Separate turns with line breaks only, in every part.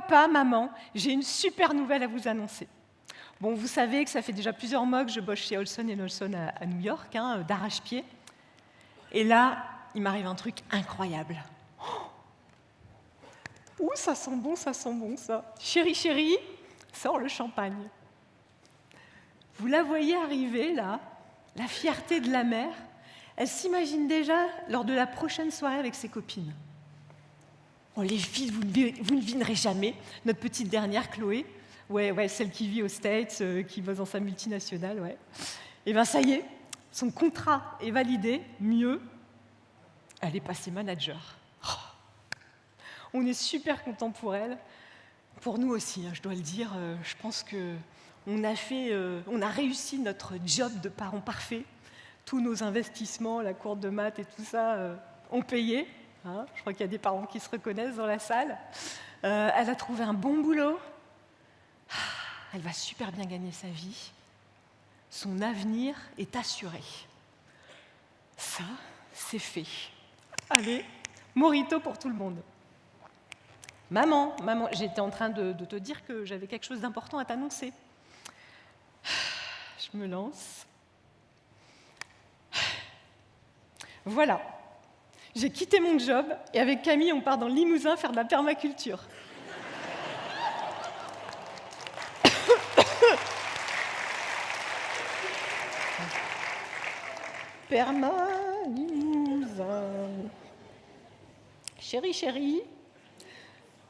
Papa, maman, j'ai une super nouvelle à vous annoncer. Bon, vous savez que ça fait déjà plusieurs mois que je bosse chez Olson & Olson à New York, d'arrache-pied. Et là, il m'arrive un truc incroyable. Ouh, ça sent bon, ça. Chérie, chérie, sors le champagne. Vous la voyez arriver, là, la fierté de la mère. Elle s'imagine déjà lors de la prochaine soirée avec ses copines. Oh, les filles, vous ne devinerez jamais. Notre petite dernière, Chloé, ouais, celle qui vit aux States, qui bosse dans sa multinationale, ouais. Et bien, ça y est, son contrat est validé. Mieux, elle est passée manager. On est super contents pour elle. Pour nous aussi, je dois le dire. Je pense qu'on a réussi notre job de parents parfaits. Tous nos investissements, la cour de maths et tout ça, ont payé. Je crois qu'il y a des parents qui se reconnaissent dans la salle. Elle a trouvé un bon boulot. Elle va super bien gagner sa vie. Son avenir est assuré. Ça, c'est fait. Allez, mojito pour tout le monde. Maman, j'étais en train de te dire que j'avais quelque chose d'important à t'annoncer. Je me lance. Voilà. J'ai quitté mon job et avec Camille, on part dans le Limousin faire de la permaculture. Limousin. Chérie,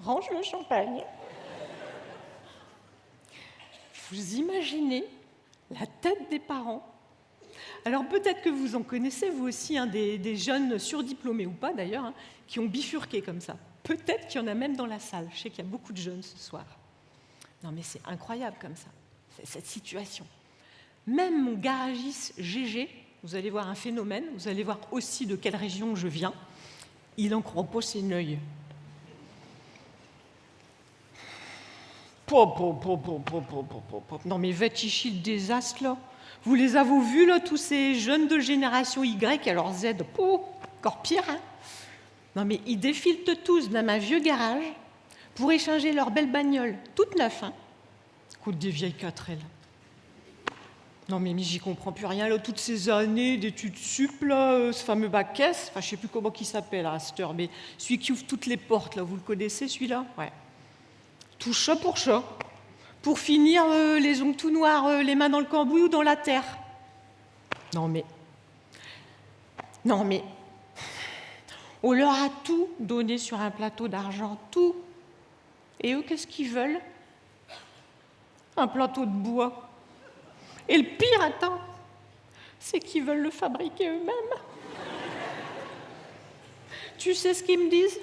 range le champagne. Vous imaginez la tête des parents? Alors peut-être que vous en connaissez, vous aussi, des jeunes surdiplômés ou pas d'ailleurs, qui ont bifurqué comme ça. Peut-être qu'il y en a même dans la salle. Je sais qu'il y a beaucoup de jeunes ce soir. Non mais c'est incroyable comme ça, cette situation. Même mon garagiste Gégé, vous allez voir un phénomène, vous allez voir aussi de quelle région je viens, il en croit pas ses œils. Non mais va-t-il le désastre là? Vous les avez vus là, tous ces jeunes de génération Y, alors Z, encore pire. Non mais ils défilent tous dans un vieux garage pour échanger leur belle bagnole, toute neuve. Écoute, des vieilles 4L. Non mais j'y comprends plus rien là, toutes ces années d'études sup là, ce fameux bac S, je sais plus comment il s'appelle à cette heure, mais celui qui ouvre toutes les portes là, vous le connaissez celui-là? Ouais. Tout chat pour chat. Pour finir, les ongles tout noirs, les mains dans le cambouis ou dans la terre. Non mais, on leur a tout donné sur un plateau d'argent, tout. Et eux, qu'est-ce qu'ils veulent? Un plateau de bois. Et le pire, attends, c'est qu'ils veulent le fabriquer eux-mêmes. Tu sais ce qu'ils me disent?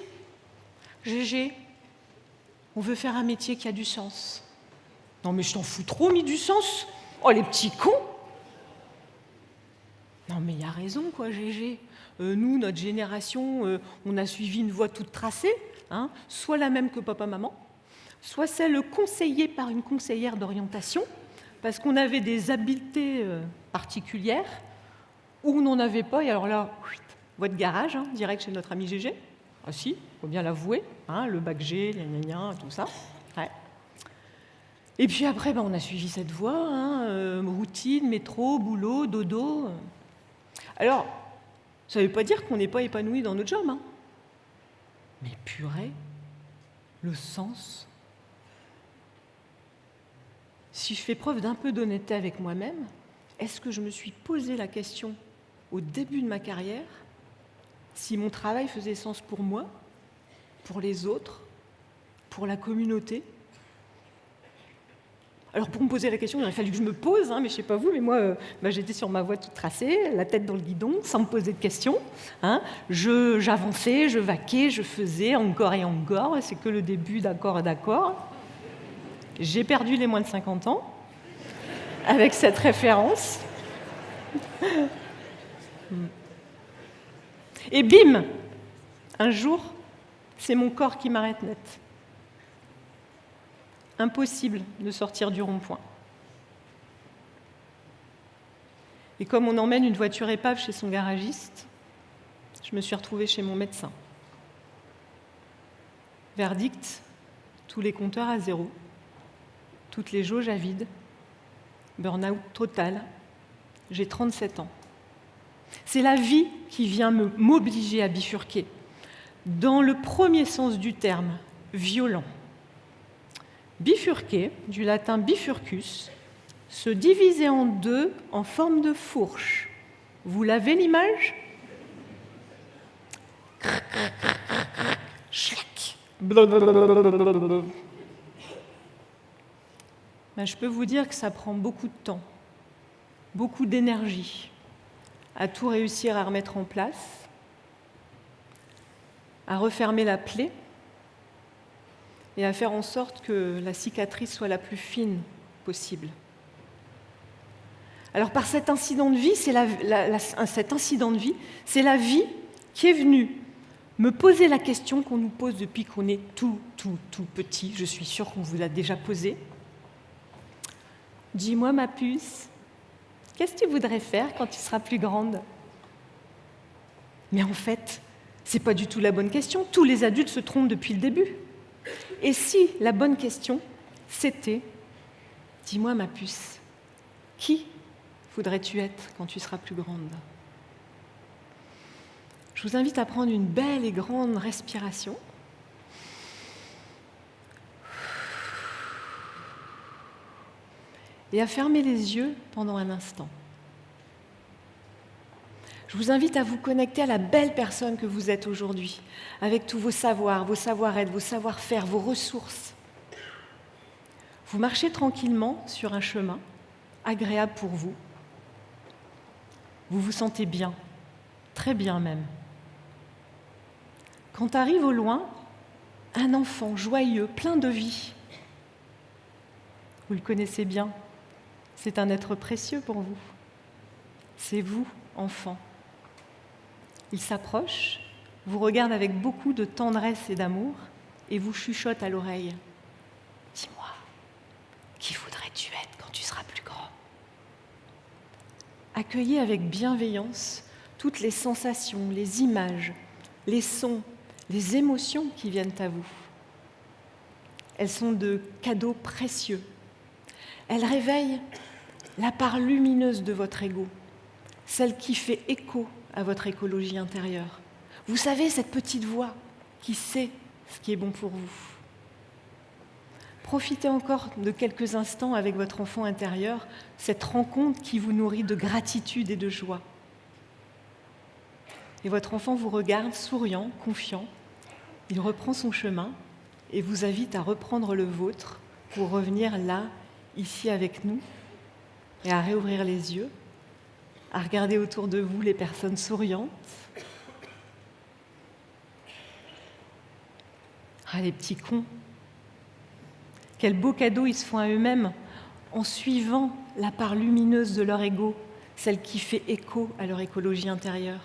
Gégé, on veut faire un métier qui a du sens. Non mais je t'en fous trop, mis du sens. Oh, les petits cons. Non mais il y a raison, quoi, Gégé. Nous, notre génération, on a suivi une voie toute tracée, soit la même que papa-maman, soit celle conseillée par une conseillère d'orientation, parce qu'on avait des habiletés particulières, ou on n'en avait pas, et alors là, voie de garage, direct chez notre ami Gégé. Ah si, il faut bien l'avouer, le bac G, tout ça. Ouais. Et puis après, on a suivi cette voie, routine, métro, boulot, dodo. Alors, ça ne veut pas dire qu'on n'est pas épanoui dans notre job. Mais purée, le sens. Si je fais preuve d'un peu d'honnêteté avec moi-même, est-ce que je me suis posé la question au début de ma carrière si mon travail faisait sens pour moi, pour les autres, pour la communauté? Alors pour me poser la question, il aurait fallu que je me pose, mais je ne sais pas vous, mais moi, j'étais sur ma voie toute tracée, la tête dans le guidon, sans me poser de questions. J'avançais, je vaquais, je faisais encore et encore, c'est que le début d'accord. J'ai perdu les moins de 50 ans avec cette référence. Et bim, un jour, c'est mon corps qui m'arrête net. Impossible de sortir du rond-point. Et comme on emmène une voiture épave chez son garagiste, je me suis retrouvée chez mon médecin. Verdict, tous les compteurs à zéro, toutes les jauges à vide, burn-out total, j'ai 37 ans. C'est la vie qui vient m'obliger à bifurquer, dans le premier sens du terme, violent. Bifurquer, du latin bifurcus, se diviser en deux en forme de fourche. Vous l'avez l'image ? Ben, je peux vous dire que ça prend beaucoup de temps, beaucoup d'énergie à tout réussir à remettre en place, à refermer la plaie et à faire en sorte que la cicatrice soit la plus fine possible. Alors par cet incident de vie, c'est la vie qui est venue me poser la question qu'on nous pose depuis qu'on est tout petit. Je suis sûre qu'on vous l'a déjà posée. Dis-moi, ma puce, qu'est-ce que tu voudrais faire quand tu seras plus grande ? Mais en fait, c'est pas du tout la bonne question. Tous les adultes se trompent depuis le début. Et si la bonne question, c'était « Dis-moi, ma puce, qui voudrais-tu être quand tu seras plus grande ?» Je vous invite à prendre une belle et grande respiration. Et à fermer les yeux pendant un instant. Je vous invite à vous connecter à la belle personne que vous êtes aujourd'hui, avec tous vos savoirs, vos savoir-être, vos savoir-faire, vos ressources. Vous marchez tranquillement sur un chemin, agréable pour vous. Vous vous sentez bien, très bien même. Quand arrive au loin un enfant joyeux, plein de vie, vous le connaissez bien, c'est un être précieux pour vous. C'est vous, enfant. Il s'approche, vous regarde avec beaucoup de tendresse et d'amour et vous chuchote à l'oreille. « Dis-moi, qui voudrais-tu être quand tu seras plus grand ?» Accueillez avec bienveillance toutes les sensations, les images, les sons, les émotions qui viennent à vous. Elles sont de cadeaux précieux. Elles réveillent la part lumineuse de votre ego, celle qui fait écho à votre écologie intérieure. Vous savez, cette petite voix qui sait ce qui est bon pour vous. Profitez encore de quelques instants avec votre enfant intérieur, cette rencontre qui vous nourrit de gratitude et de joie. Et votre enfant vous regarde, souriant, confiant. Il reprend son chemin et vous invite à reprendre le vôtre pour revenir là, ici avec nous, et à réouvrir les yeux, à regarder autour de vous les personnes souriantes. Ah, les petits cons! Quel beau cadeau ils se font à eux-mêmes en suivant la part lumineuse de leur ego, celle qui fait écho à leur écologie intérieure.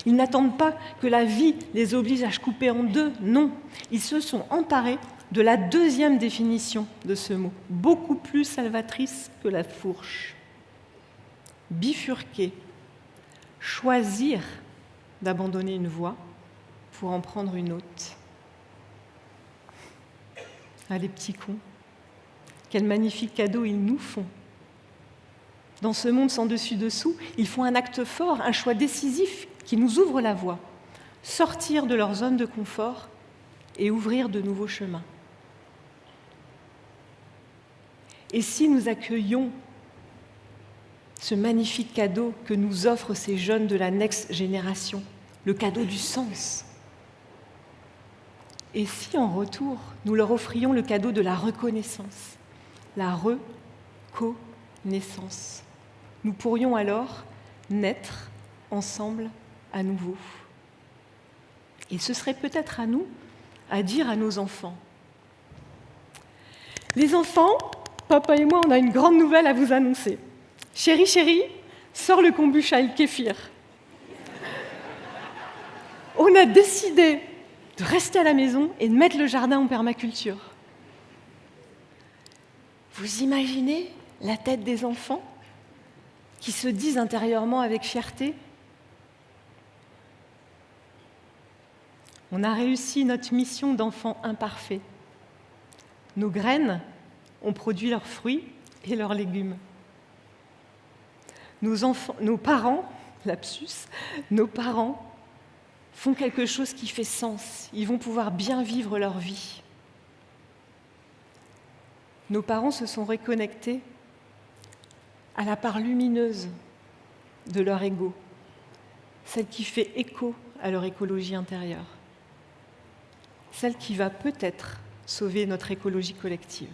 Ils n'attendent pas que la vie les oblige à se couper en deux, non. Ils se sont emparés de la deuxième définition de ce mot, beaucoup plus salvatrice que la fourche. Bifurquer, choisir d'abandonner une voie pour en prendre une autre. Ah, les petits cons, quel magnifique cadeau ils nous font. Dans ce monde sans dessus-dessous, ils font un acte fort, un choix décisif qui nous ouvre la voie. Sortir de leur zone de confort et ouvrir de nouveaux chemins. Et si nous accueillions ce magnifique cadeau que nous offrent ces jeunes de la next génération, le cadeau du sens. Et si en retour, nous leur offrions le cadeau de la reconnaissance, la reconnaissance, nous pourrions alors naître ensemble à nouveau. Et ce serait peut-être à nous à dire à nos enfants, les enfants, papa et moi, on a une grande nouvelle à vous annoncer. Chérie, chérie, sors le kombucha et le kéfir. On a décidé de rester à la maison et de mettre le jardin en permaculture. Vous imaginez la tête des enfants qui se disent intérieurement avec fierté ? On a réussi notre mission d'enfant imparfait. Nos graines ont produit leurs fruits et leurs légumes. Nos parents, lapsus, nos parents font quelque chose qui fait sens. Ils vont pouvoir bien vivre leur vie. Nos parents se sont reconnectés à la part lumineuse de leur ego, celle qui fait écho à leur écologie intérieure, celle qui va peut-être sauver notre écologie collective.